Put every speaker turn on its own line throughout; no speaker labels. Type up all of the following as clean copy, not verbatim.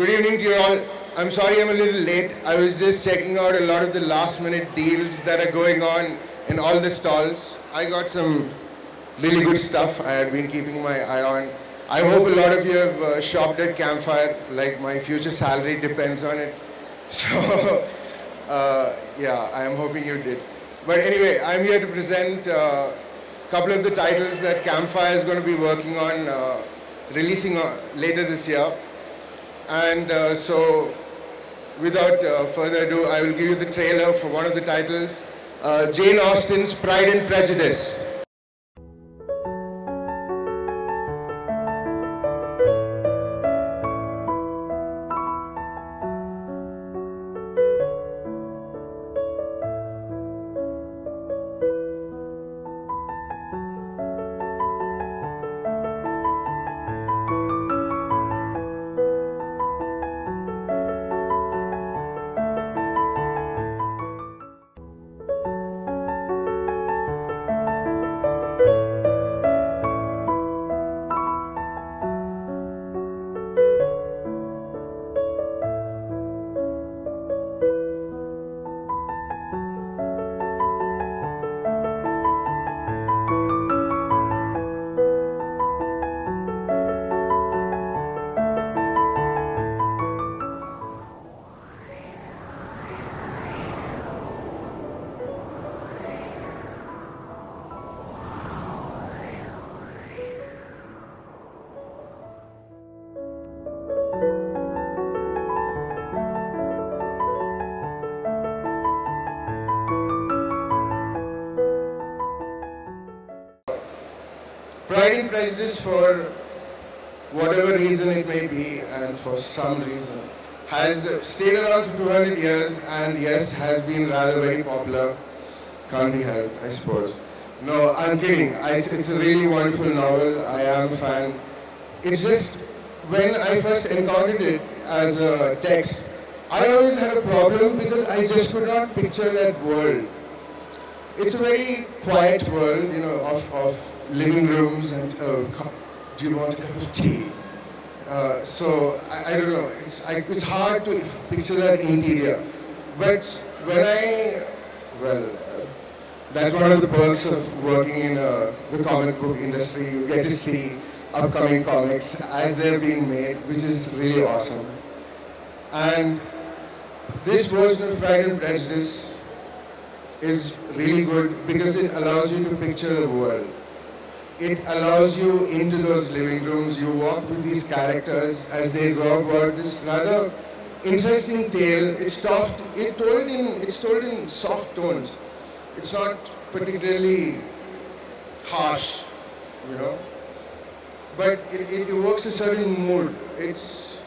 Good evening to you all. I'm sorry I'm a little late. I was just checking out a lot of the last minute deals that are going on in all the stalls. I got some really good stuff I had been keeping my eye on. I hope a lot of you have shopped at Campfire, like my future salary depends on it. So, yeah, I am hoping you did. But anyway, I'm here to present a couple of the titles that Campfire is going to be working on, releasing later this year. And so, without further ado, I will give you the trailer for one of the titles, Jane Austen's Pride and Prejudice. Pride and Prejudice, for whatever reason it may be, and for some reason, has stayed around for 200 years and yes, has been rather very popular. Can't be helped, I suppose. No, I'm kidding. It's a really wonderful novel. I am a fan. It's just, when I first encountered it as a text, I always had a problem because I just could not picture that world. It's a very quiet world, you know, of living rooms and do you want a cup of tea? So I don't know. It's hard to picture that interior. But when that's one of the perks of working in the comic book industry. You get to see upcoming comics as they're being made, which is really awesome. And this version of Pride and Prejudice is really good because it allows you to picture the world. It allows you into those living rooms. You walk with these characters as they go about this rather interesting tale. It's told in soft tones. It's not particularly harsh, you know. But it evokes a certain mood. It's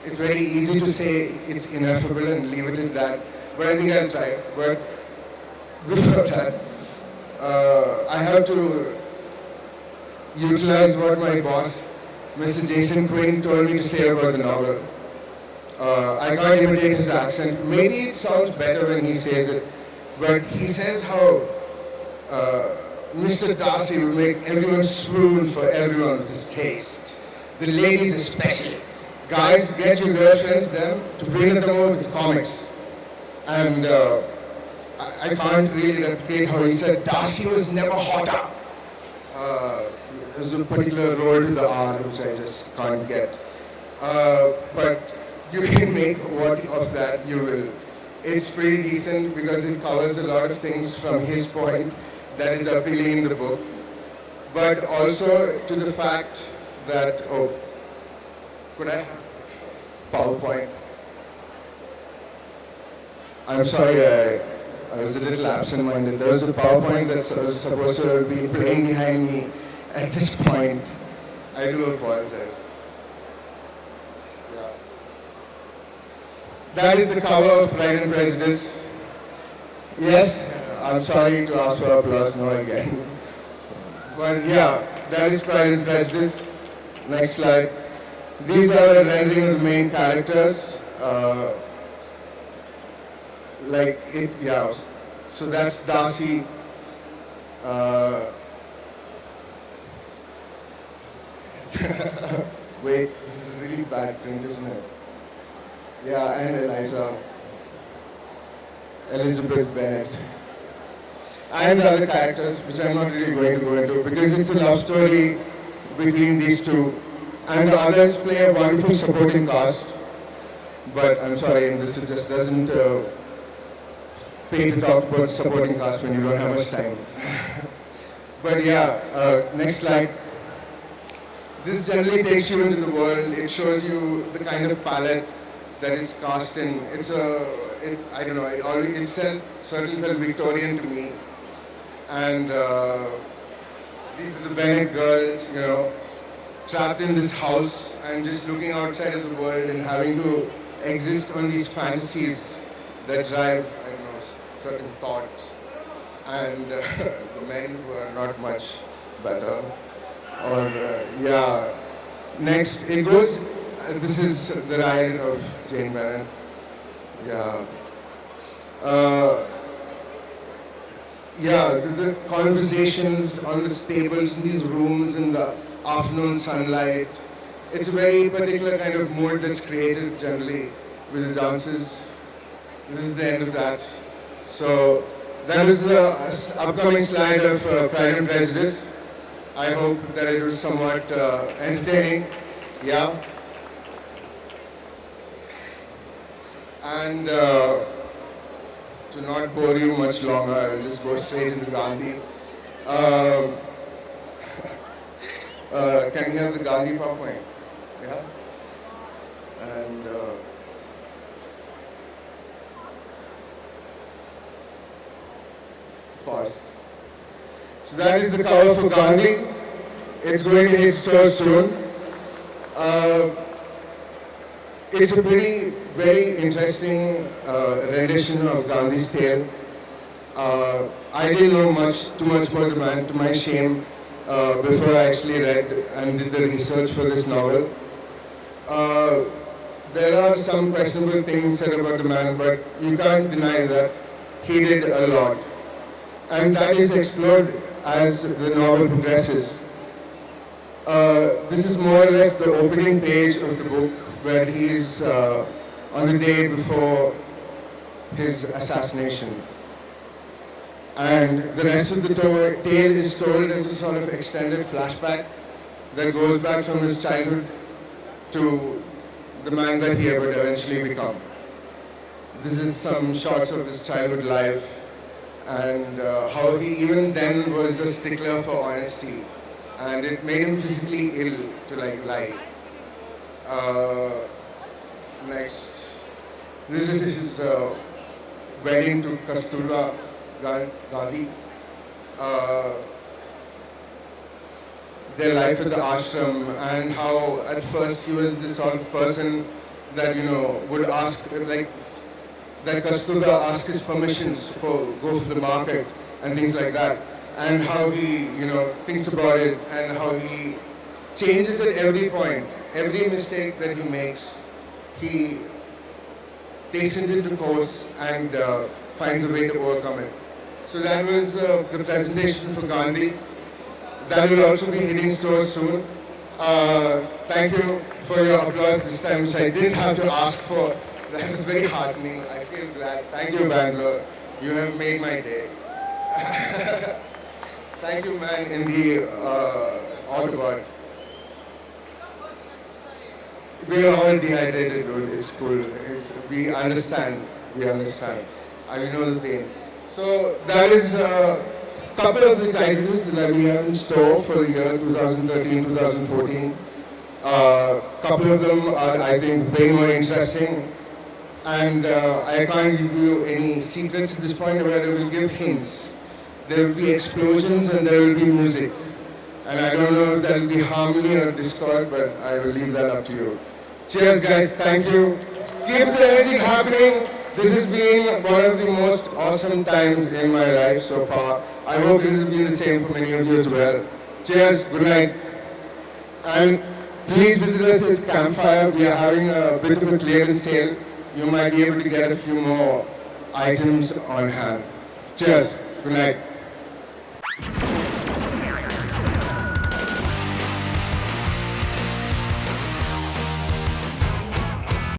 very easy to say it's ineffable and leave it at that. But I think I'll try. But before that, I have to utilize what my boss, Mr. Jason Quinn, told me to say about the novel. I can't imitate his accent. Maybe it sounds better when he says it, but he says how Mr. Darcy will make everyone swoon for everyone with his taste. The ladies especially. Guys, get your girlfriends them to bring them over to comics. And I can't really replicate how he said Darcy was never hotter. There's a particular roll to the R which I just can't get. But you can make what of that you will. It's pretty decent because it covers a lot of things from his point that is appealing in the book. But also to the fact that, could I have PowerPoint? I'm sorry, I was a little absent-minded. There was a PowerPoint that was supposed to have been playing behind me at this point. I do apologize. Yeah. That is the cover of Pride and Prejudice. Yes, I'm sorry to ask for applause now again. But yeah, that is Pride and Prejudice. Next slide. These are a rendering of the main characters. So that's Darcy. Wait, this is really bad print, isn't it? Yeah, and Elizabeth Bennet. And the other characters, which I'm not really going to go into because it's a love story between these two. And the others play a wonderful supporting cast. But I'm sorry, and this just doesn't pay to talk about supporting cast when you don't have much time. But yeah, next slide. This generally takes you into the world. It shows you the kind of palette that it's cast in. I don't know, it certainly felt Victorian to me. And these are the Bennett girls, trapped in this house and just looking outside of the world and having to exist on these fantasies that drive, I don't know, certain thoughts. And the men who are not much better. Or, yeah. Next, it goes, this is the ride of Jane Bennett. Yeah. The conversations on the tables in these rooms in the afternoon sunlight. It's a very particular kind of mood that's created generally with the dances. This is the end of that. So that was the upcoming slide of Pride and Prejudice. I hope that it was somewhat entertaining. Yeah. And to not bore you much longer, I'll just go straight into Gandhi. Can we have the Gandhi PowerPoint? Yeah? And pause. So that is the cover for Gandhi. It's going to hit stores soon. It's a very interesting rendition of Gandhi's tale. I didn't know too much about the man, to my shame, before I actually read and did the research for this novel. There are some questionable things said about the man, but you can't deny that he did a lot. And that is explored as the novel progresses. This is more or less the opening page of the book, where he is on the day before his assassination. And the rest of the tale is told as a sort of extended flashback that goes back from his childhood to the man that he would eventually become. This is some shots of his childhood life and how he even then was a stickler for honesty, and it made him physically ill to lie. Next, this is his wedding to Kasturba Gandhi. Their life at the ashram, and how at first he was the sort of person that would ask, that Kasturba asked his permissions for go for the market and things like that, and how he thinks about it, and how he changes at every point. Every mistake that he makes, he takes it into course and finds a way to overcome it. So that was the presentation for Gandhi. That will also be hitting stores soon. Thank you for your applause this time, which I didn't have to ask for. That was very heartening. I feel glad. Thank you, Bangalore. You have made my day. Thank you, man, in the Autobot. We are all dehydrated, dude. It's cool. We understand. We understand. We know the pain. So that is a couple of the titles that we have in store for the year 2013-2014. Couple of them are, I think, way more interesting. And I can't give you any secrets at this point, but I will give hints. There will be explosions and there will be music. And I don't know if there will be harmony or discord, but I will leave that up to you. Cheers, guys. Thank you. Keep the energy happening. This has been one of the most awesome times in my life so far. I hope this has been the same for many of you as well. Cheers. Good night. And please visit us at Campfire. We are having a bit of a clearance sale. You might be able to get a few more items on hand. Cheers. Good night.